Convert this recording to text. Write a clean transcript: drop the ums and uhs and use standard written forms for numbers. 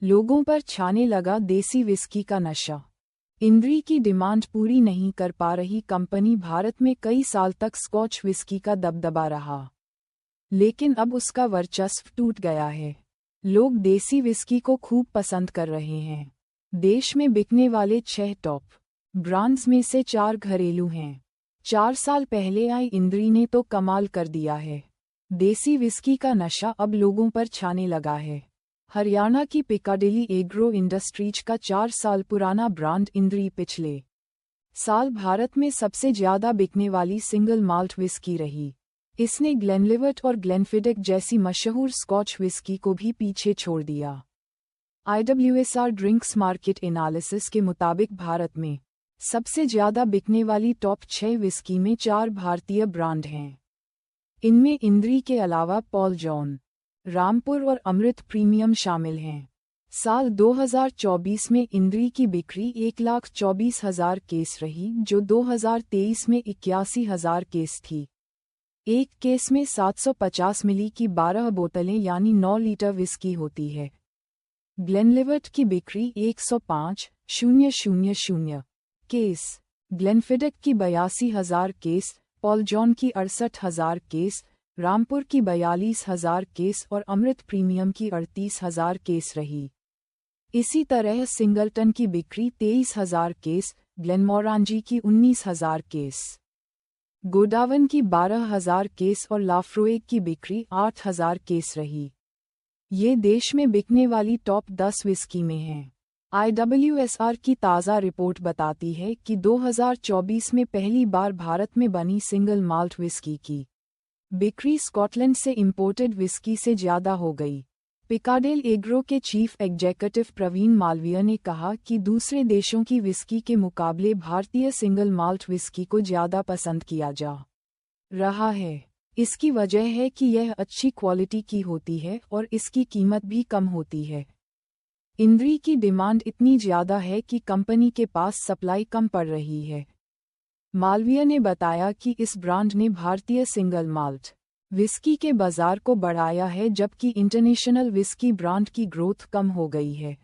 लोगों पर छाने लगा देसी विस्की का नशा। इंद्री की डिमांड पूरी नहीं कर पा रही कंपनी भारत में कई साल तक स्कॉच विस्की का दबदबा रहा, लेकिन अब उसका वर्चस्व टूट गया है। लोग देसी विस्की को खूब पसंद कर रहे हैं। देश में बिकने वाले 6 टॉप ब्रांड्स में से 4 घरेलू हैं। 4 साल पहले आई इंद्री ने तो कमाल कर दिया है। देसी विस्की का नशा अब लोगों पर छाने लगा है। हरियाणा की पिकाडिली एग्रो इंडस्ट्रीज का 4 साल पुराना ब्रांड इंद्री पिछले साल भारत में सबसे ज्यादा बिकने वाली सिंगल माल्ट विस्की रही। इसने ग्लेनलिवट और ग्लेनफिडिक जैसी मशहूर स्कॉच विस्की को भी पीछे छोड़ दिया। IWSR ड्रिंक्स मार्केट एनालिसिस के मुताबिक भारत में सबसे ज्यादा बिकने वाली टॉप 6 विस्की में 4 भारतीय ब्रांड हैं। इनमें इंद्री के अलावा पॉल जॉन, रामपुर और अमृत प्रीमियम शामिल हैं। साल 2024 में इंद्री की बिक्री 1,24,000 केस रही, जो 2023 में 81,000 केस थी। एक केस में 750 मिली की 12 बोतलें यानी 9 लीटर विस्की होती है। ग्लेनलिवट की बिक्री 105,000 केस, ग्लेनफिडिक की 82,000 केस, पॉल जॉन की 68,000 केस, रामपुर की 42,000 केस और अमृत प्रीमियम की 38,000 केस रही। इसी तरह सिंगलटन की बिक्री 23,000 केस, ग्लेनमोरांजी की 19,000 केस, गोडावन की 12,000 केस और लाफ्रोइग की बिक्री 8,000 केस रही। ये देश में बिकने वाली टॉप 10 विस्की में हैं। IWSR की ताज़ा रिपोर्ट बताती है कि 2024 में पहली बार भारत में बनी सिंगल माल्ट विस्की की बिक्री स्कॉटलैंड से इंपोर्टेड विस्की से ज़्यादा हो गई। पिकाडेल एग्रो के चीफ एग्जीक्यूटिव प्रवीण मालवीय ने कहा कि दूसरे देशों की विस्की के मुकाबले भारतीय सिंगल माल्ट विस्की को ज़्यादा पसंद किया जा रहा है। इसकी वजह है कि यह अच्छी क्वालिटी की होती है और इसकी कीमत भी कम होती है। इंद्री की डिमांड इतनी ज़्यादा है कि कंपनी के पास सप्लाई कम पड़ रही है। मालवीय ने बताया कि इस ब्रांड ने भारतीय सिंगल माल्ट विस्की के बाजार को बढ़ाया है, जबकि इंटरनेशनल विस्की ब्रांड की ग्रोथ कम हो गई है।